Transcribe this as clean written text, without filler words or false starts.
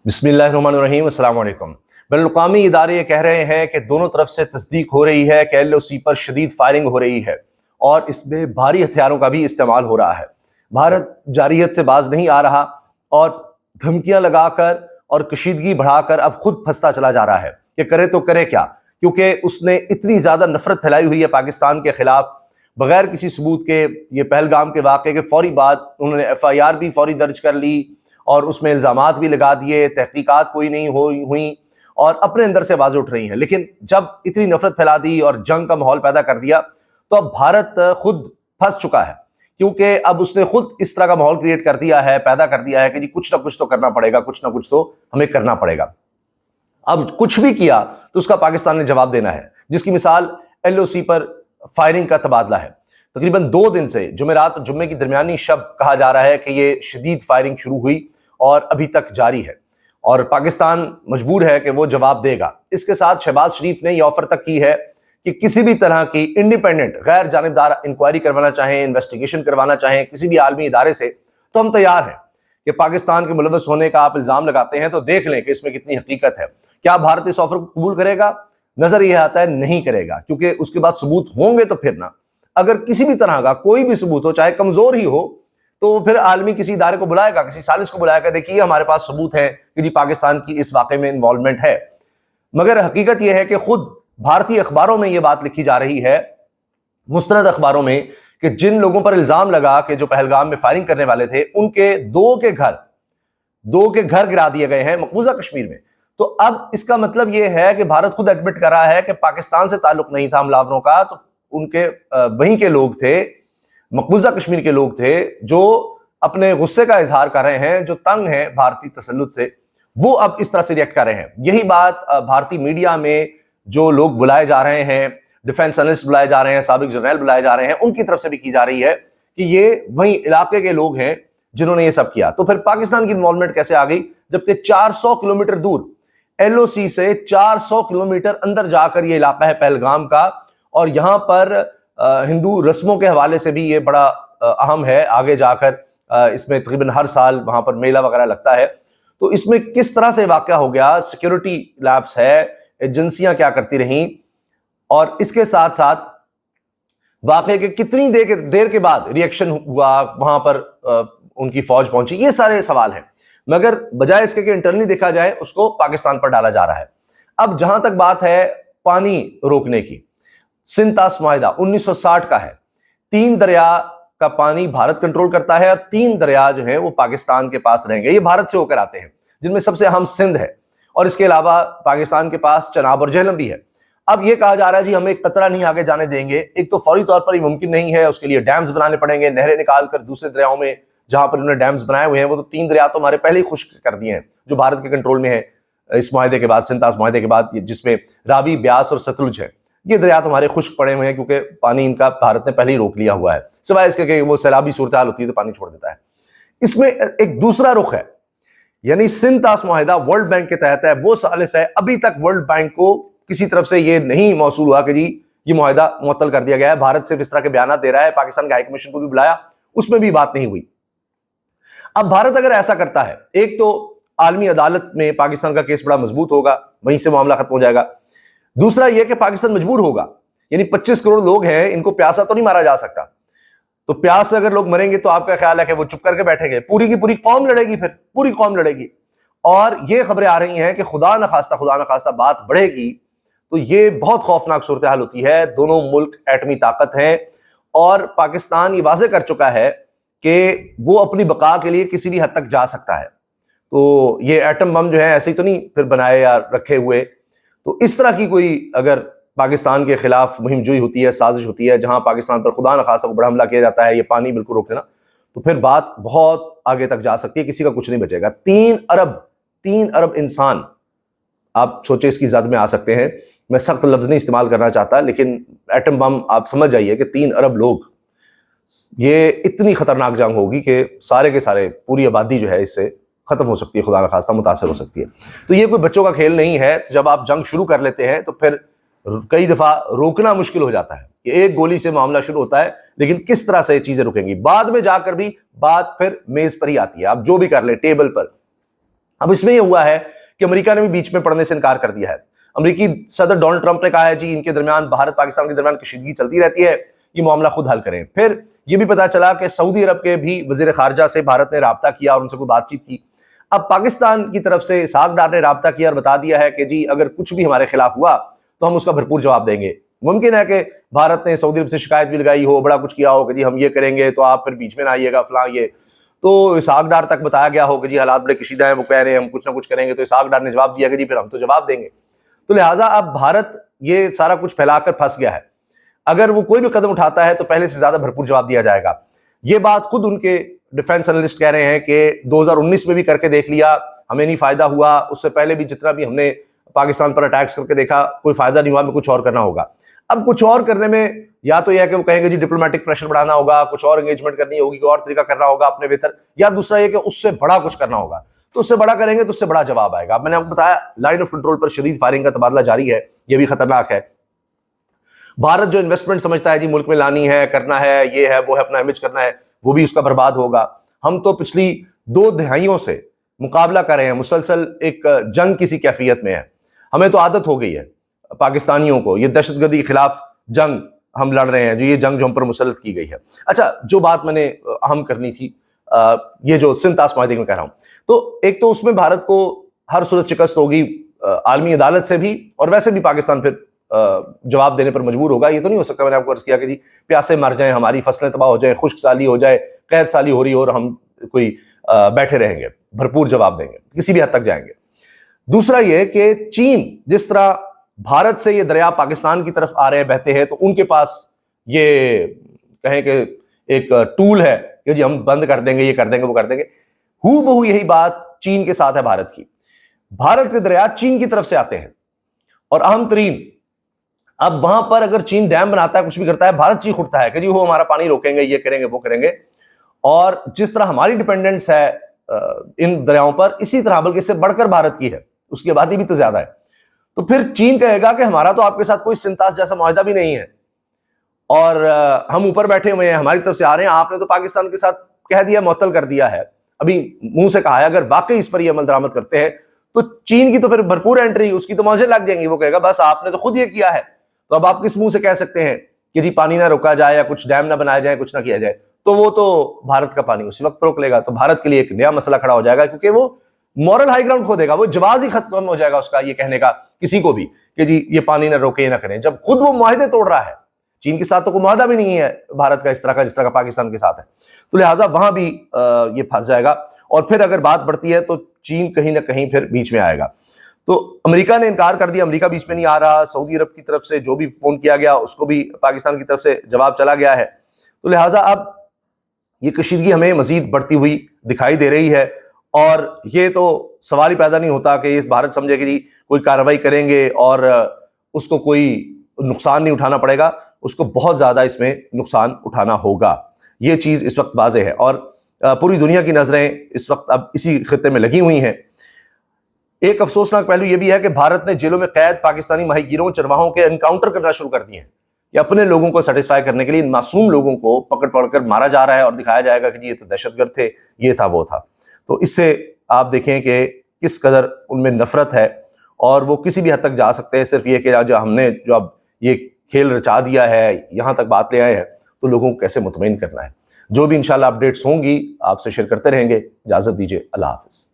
بسم اللہ الرحمن الرحیم، السلام علیکم۔ بین الاقوامی ادارے یہ کہہ رہے ہیں کہ دونوں طرف سے تصدیق ہو رہی ہے کہ ایل او سی پر شدید فائرنگ ہو رہی ہے اور اس میں بھاری ہتھیاروں کا بھی استعمال ہو رہا ہے۔ بھارت جارحیت سے باز نہیں آ رہا اور دھمکیاں لگا کر اور کشیدگی بڑھا کر اب خود پھنستا چلا جا رہا ہے کہ کرے تو کرے کیا، کیونکہ اس نے اتنی زیادہ نفرت پھیلائی ہوئی ہے پاکستان کے خلاف بغیر کسی ثبوت کے۔ یہ پہلگام کے واقعے کے فوری بعد انہوں نے ایف آئی آر بھی فوری درج کر لی اور اس میں الزامات بھی لگا دیے، تحقیقات کوئی نہیں ہوئیں اور اپنے اندر سے آوازیں اٹھ رہی ہیں۔ لیکن جب اتنی نفرت پھیلا دی اور جنگ کا ماحول پیدا کر دیا تو اب بھارت خود پھنس چکا ہے، کیونکہ اب اس نے خود اس طرح کا ماحول کریٹ کر دیا ہے، پیدا کر دیا ہے کہ جی کچھ نہ کچھ تو کرنا پڑے گا، کچھ نہ کچھ تو ہمیں کرنا پڑے گا۔ اب کچھ بھی کیا تو اس کا پاکستان نے جواب دینا ہے، جس کی مثال ایل او سی پر فائرنگ کا تبادلہ ہے۔ تقریباً 2 دن سے جمعرات اور جمعے کی درمیانی شب کہا جا رہا ہے کہ یہ شدید فائرنگ شروع ہوئی اور ابھی تک جاری ہے اور پاکستان مجبور ہے کہ وہ جواب دے گا۔ اس کے ساتھ شہباز شریف نے یہ آفر تک کی ہے کہ کسی بھی طرح کی انڈیپینڈنٹ غیر جانبدار انکوائری کروانا چاہیں، انویسٹیگیشن کروانا چاہیں کسی بھی عالمی ادارے سے تو ہم تیار ہیں کہ پاکستان کے ملوث ہونے کا آپ الزام لگاتے ہیں تو دیکھ لیں کہ اس میں کتنی حقیقت ہے۔ کیا بھارت اس آفر کو قبول کرے گا؟ نظر یہ آتا ہے نہیں کرے گا، کیونکہ اس کے بعد ثبوت ہوں گے تو پھر نہ، اگر کسی بھی طرح کا کوئی بھی ثبوت ہو چاہے کمزور ہی ہو تو پھر عالمی کسی ادارے کو بلائے گا، کسی سالس کو بلائے گا، دیکھیے ہمارے پاس ثبوت ہے کہ جی پاکستان کی اس واقعے میں انوالومنٹ ہے۔ مگر حقیقت یہ ہے کہ خود بھارتی اخباروں میں یہ بات لکھی جا رہی ہے، مستند اخباروں میں، کہ جن لوگوں پر الزام لگا کہ جو پہلگام میں فائرنگ کرنے والے تھے ان کے دو کے گھر گرا دیے گئے ہیں مقبوضہ کشمیر میں۔ تو اب اس کا مطلب یہ ہے کہ بھارت خود ایڈمٹ کر رہا ہے کہ پاکستان سے تعلق نہیں تھا حملہ کا، تو ان کے وہیں کے لوگ تھے، مقبوضہ کشمیر کے لوگ تھے جو اپنے غصے کا اظہار کر رہے ہیں، جو تنگ ہیں بھارتی تسلط سے، وہ اب اس طرح سے ریئیکٹ کر رہے ہیں۔ یہی بات بھارتی میڈیا میں جو لوگ بلائے جا رہے ہیں، ڈیفنس انالسٹ بلائے جا رہے ہیں، سابق جرنیل بلائے جا رہے ہیں، ان کی طرف سے بھی کی جا رہی ہے کہ یہ وہی علاقے کے لوگ ہیں جنہوں نے یہ سب کیا۔ تو پھر پاکستان کی انوالومنٹ کیسے آ گئی، جبکہ 400 کلومیٹر دور ایل او سی سے 400 کلومیٹر اندر جا کر یہ علاقہ ہے پہلگام کا، اور یہاں پر ہندو رسموں کے حوالے سے بھی یہ بڑا اہم ہے۔ آگے جا کر اس میں تقریباً ہر سال وہاں پر میلہ وغیرہ لگتا ہے۔ تو اس میں کس طرح سے واقعہ ہو گیا، سیکیورٹی لیپس ہے، ایجنسیاں کیا کرتی رہیں، اور اس کے ساتھ ساتھ واقعے کے کتنی دیر کے بعد ریئیکشن ہوا، وہاں پر ان کی فوج پہنچی، یہ سارے سوال ہیں۔ مگر بجائے اس کے کہ انٹرنلی دیکھا جائے، اس کو پاکستان پر ڈالا جا رہا ہے۔ اب جہاں تک بات ہے پانی روکنے کی، سندھ طاس معاہدہ 1960 کا ہے، 3 دریا کا پانی بھارت کنٹرول کرتا ہے اور 3 دریا جو ہیں وہ پاکستان کے پاس رہیں گے، یہ بھارت سے ہو کر آتے ہیں، جن میں سب سے اہم سندھ ہے، اور اس کے علاوہ پاکستان کے پاس چناب اور جہلم بھی ہے۔ اب یہ کہا جا رہا ہے جی ہم ایک قطرہ نہیں آگے جانے دیں گے۔ ایک تو فوری طور پر یہ ممکن نہیں ہے، اس کے لیے ڈیمز بنانے پڑیں گے، نہریں نکال کر دوسرے دریاؤں میں جہاں پر انہوں نے ڈیمز بنائے ہوئے ہیں، وہ تو 3 دریا تو ہمارے پہلے ہی خشک کر دیے ہیں جو بھارت کے کنٹرول میں ہیں اس معاہدے کے بعد، سندھ طاس معاہدے کے بعد، جس میں راوی، بیاس اور ستلج ہے۔ یہ دریا تمہارے خشک پڑے ہوئے ہیں کیونکہ پانی ان کا بھارت نے پہلے ہی روک لیا ہوا ہے، سوائے اس کے کہ وہ سیلابی صورتحال ہوتی ہے تو پانی چھوڑ دیتا ہے۔ اس میں ایک دوسرا رخ ہے، یعنی سندھ طاس معاہدہ ورلڈ بینک کے تحت ہے، وہ ثالث ہے۔ ابھی تک ورلڈ بینک کو کسی طرف سے یہ نہیں موصول ہوا کہ جی یہ معاہدہ معطل کر دیا گیا ہے۔ بھارت صرف اس طرح کے بیانات دے رہا ہے، پاکستان کے ہائی کمیشن کو بھی بلایا، اس میں بھی بات نہیں ہوئی۔ اب بھارت اگر ایسا کرتا ہے، ایک تو عالمی عدالت میں پاکستان کا کیس بڑا مضبوط ہوگا، وہیں سے معاملہ ختم ہو جائے گا۔ دوسرا یہ کہ پاکستان مجبور ہوگا، یعنی 25 کروڑ لوگ ہیں، ان کو پیاسا تو نہیں مارا جا سکتا، تو پیاس سے اگر لوگ مریں گے تو آپ کا خیال ہے کہ وہ چپ کر کے بیٹھیں گے؟ پوری کی پوری قوم لڑے گی، پھر پوری قوم لڑے گی۔ اور یہ خبریں آ رہی ہیں کہ خدا نخواستہ بات بڑھے گی تو یہ بہت خوفناک صورتحال ہوتی ہے۔ دونوں ملک ایٹمی طاقت ہیں اور پاکستان یہ واضح کر چکا ہے کہ وہ اپنی بقا کے لیے کسی بھی حد تک جا سکتا ہے۔ تو یہ ایٹم بم جو ہے ایسے ہی تو نہیں پھر بنائے یا رکھے ہوئے۔ تو اس طرح کی کوئی اگر پاکستان کے خلاف مہم جوئی ہوتی ہے، سازش ہوتی ہے، جہاں پاکستان پر خدا نخواستہ کو بڑا حملہ کیا جاتا ہے، یہ پانی بالکل روک دینا، تو پھر بات بہت آگے تک جا سکتی ہے، کسی کا کچھ نہیں بچے گا۔ 3 ارب انسان، آپ سوچیں اس کی زد میں آ سکتے ہیں۔ میں سخت لفظ نہیں استعمال کرنا چاہتا، لیکن ایٹم بم آپ سمجھ جائیے کہ 3 ارب لوگ، یہ اتنی خطرناک جنگ ہوگی کہ سارے کے سارے پوری آبادی جو ہے اس سے ختم ہو سکتی ہے، خدا نخواستہ متاثر ہو سکتی ہے۔ تو یہ کوئی بچوں کا کھیل نہیں ہے۔ تو جب آپ جنگ شروع کر لیتے ہیں تو پھر کئی دفعہ روکنا مشکل ہو جاتا ہے کہ ایک گولی سے معاملہ شروع ہوتا ہے، لیکن کس طرح سے چیزیں رکیں گی بعد میں جا کر بھی بات پھر میز پر ہی آتی ہے۔ آپ جو بھی کر لیں ٹیبل پر، اب اس میں یہ ہوا ہے کہ امریکہ نے بھی بیچ میں پڑنے سے انکار کر دیا ہے. امریکی صدر ڈونلڈ ٹرمپ نے کہا ہے جی ان کے درمیان بھارت پاکستان کے درمیان کشیدگی چلتی رہتی ہے, یہ معاملہ خود حل کریں. پھر یہ بھی پتا چلا کہ سعودی عرب کے بھی وزیر خارجہ سے بھارت نے رابطہ کیا اور ان سے کوئی بات چیت کی. اب پاکستان کی طرف سے اسحاق ڈار نے رابطہ کیا اور بتا دیا ہے کہ جی اگر کچھ بھی ہمارے خلاف ہوا تو ہم اس کا بھرپور جواب دیں گے. ممکن ہے کہ بھارت نے سعودی عرب سے شکایت بھی لگائی ہو, بڑا کچھ کیا ہو کہ جی ہم یہ کریں گے تو آپ پھر بیچ میں نہ آئیے گا فلاں, یہ تو اسحاق ڈار تک بتایا گیا ہو کہ جی حالات بڑے کشیدہ ہیں, وہ کہہ رہے ہیں ہم کچھ نہ کچھ کریں گے, تو اسحاق ڈار نے جواب دیا کہ جی پھر ہم تو جواب دیں گے. تو لہٰذا اب بھارت یہ سارا کچھ پھیلا کر پھنس گیا ہے. اگر وہ کوئی بھی قدم اٹھاتا ہے تو پہلے سے زیادہ بھرپور جواب دیا جائے گا. یہ بات خود ان کے ڈیفنس انالسٹ کہہ رہے ہیں کہ 2019 میں بھی کر کے دیکھ لیا, ہمیں نہیں فائدہ ہوا, اس سے پہلے بھی جتنا بھی ہم نے پاکستان پر اٹیکس کر کے دیکھا کوئی فائدہ نہیں ہوا, ہمیں کچھ اور کرنا ہوگا. اب کچھ اور کرنے میں یا تو یہ ہے کہ وہ کہیں گے جی ڈپلومیٹک پریشر بڑھانا ہوگا, کچھ اور انگیجمنٹ کرنی ہوگی, کوئی اور طریقہ کرنا ہوگا اپنے بہتر, یا دوسرا یہ کہ اس سے بڑا کچھ کرنا ہوگا. تو اس سے بڑا کریں گے تو اس سے بڑا جواب آئے گا. اب میں نے آپ کو بتایا لائن آف کنٹرول پر شدید فائرنگ کا تبادلہ جاری ہے, یہ بھی خطرناک ہے. بھارت جو انویسٹمنٹ سمجھتا ہے جی ملک میں لانی ہے, کرنا ہے, یہ ہے وہ ہے, اپنا امیج کرنا ہے, وہ بھی اس کا برباد ہوگا. ہم تو پچھلی 2 دہائیوں سے مقابلہ کر رہے ہیں, مسلسل ایک جنگ کسی کیفیت میں ہے. ہمیں تو عادت ہو گئی ہے پاکستانیوں کو, یہ دہشت گردی کے خلاف جنگ ہم لڑ رہے ہیں, جو یہ جنگ جو ہم پر مسلط کی گئی ہے. اچھا, جو بات میں نے اہم کرنی تھی, یہ جو سندھ طاس معاہدے میں کہہ رہا ہوں, تو ایک تو اس میں بھارت کو ہر صورت شکست ہوگی عالمی عدالت سے بھی, اور ویسے بھی پاکستان پھر جواب دینے پر مجبور ہوگا. یہ تو نہیں ہو سکتا, میں نے آپ کو عرض کیا کہ جی پیاسے مر جائیں, ہماری فصلیں تباہ ہو جائیں, خشک سالی ہو جائے, قحط سالی ہو رہی ہو اور ہم کوئی بیٹھے رہیں گے. بھرپور جواب دیں گے, کسی بھی حد تک جائیں گے. دوسرا یہ کہ چین جس طرح بھارت سے یہ دریا پاکستان کی طرف آ رہے ہیں, بہتے ہیں, تو ان کے پاس یہ کہیں کہ ایک ٹول ہے کہ جی ہم بند کر دیں گے, یہ کر دیں گے, وہ کر دیں گے. ہو بہو یہی بات چین کے ساتھ ہے بھارت کی. بھارت کے دریا چین کی طرف سے آتے ہیں, اور اہم ترین اب وہاں پر اگر چین ڈیم بناتا ہے, کچھ بھی کرتا ہے, بھارت چیخ اٹھتا ہے کہ جی وہ ہمارا پانی روکیں گے, یہ کریں گے, وہ کریں گے. اور جس طرح ہماری ڈیپینڈنس ہے ان دریاؤں پر, اسی طرح بلکہ اس سے بڑھ کر بھارت کی ہے, اس کی آبادی بھی تو زیادہ ہے. تو پھر چین کہے گا کہ ہمارا تو آپ کے ساتھ کوئی سنتاس جیسا معاہدہ بھی نہیں ہے, اور ہم اوپر بیٹھے ہوئے ہیں, ہماری طرف سے آ رہے ہیں, آپ نے تو پاکستان کے ساتھ کہہ دیا, معطل کر دیا ہے, ابھی منہ سے کہا ہے. اگر واقعی اس پر یہ عمل درآمد کرتے ہیں تو چین کی تو پھر بھرپور انٹری, اس کی تو موجیں لگ جائیں گی. وہ کہے گا بس آپ نے تو خود یہ کیا ہے, تو اب آپ کس منہ سے کہہ سکتے ہیں کہ جی پانی نہ روکا جائے یا کچھ ڈیم نہ بنائے جائیں, کچھ نہ کیا جائے. تو وہ تو بھارت کا پانی اسی وقت روک لے گا, تو بھارت کے لیے ایک نیا مسئلہ کھڑا ہو جائے گا, کیونکہ وہ مورل ہائی گراؤنڈ کھو دے گا, وہ جواز ہی ختم ہو جائے گا اس کا یہ کہنے کا کسی کو بھی کہ جی یہ پانی نہ روکے, نہ کریں, جب خود وہ معاہدے توڑ رہا ہے. چین کے ساتھ تو کوئی معاہدہ بھی نہیں ہے بھارت کا اس طرح کا جس طرح کا پاکستان کے ساتھ ہے. تو لہٰذا وہاں بھی یہ پھنس جائے گا, اور پھر اگر بات بڑھتی ہے تو چین کہیں نہ کہیں پھر بیچ میں آئے گا. تو امریکہ نے انکار کر دیا, امریکہ بیچ میں نہیں آ رہا. سعودی عرب کی طرف سے جو بھی فون کیا گیا اس کو بھی پاکستان کی طرف سے جواب چلا گیا ہے. تو لہٰذا اب یہ کشیدگی ہمیں مزید بڑھتی ہوئی دکھائی دے رہی ہے, اور یہ تو سوال ہی پیدا نہیں ہوتا کہ یہ بھارت سمجھے کہ جی کوئی کارروائی کریں گے اور اس کو کوئی نقصان نہیں اٹھانا پڑے گا, اس کو بہت زیادہ اس میں نقصان اٹھانا ہوگا. یہ چیز اس وقت واضح ہے, اور پوری دنیا کی نظریں اس وقت اب اسی خطے میں لگی ہوئی ہیں. ایک افسوسناک پہلو یہ بھی ہے کہ بھارت نے جیلوں میں قید پاکستانی ماہی گیروں, چرواہوں کے انکاؤنٹر کرنا شروع کر دیے ہیں. یہ اپنے لوگوں کو سیٹسفائی کرنے کے لیے ان معصوم لوگوں کو پکڑ پکڑ کر مارا جا رہا ہے, اور دکھایا جائے گا کہ جی یہ تو دہشت گرد تھے, یہ تھا, وہ تھا. تو اس سے آپ دیکھیں کہ کس قدر ان میں نفرت ہے, اور وہ کسی بھی حد تک جا سکتے ہیں. صرف یہ کہ جو ہم نے جو اب یہ کھیل رچا دیا ہے, یہاں تک بات لے آئے ہیں, تو لوگوں کو کیسے مطمئن کرنا ہے. جو بھی انشاءاللہ اپڈیٹس ہوں گی آپ سے شیئر کرتے رہیں گے. اجازت دیجیے, اللہ حافظ.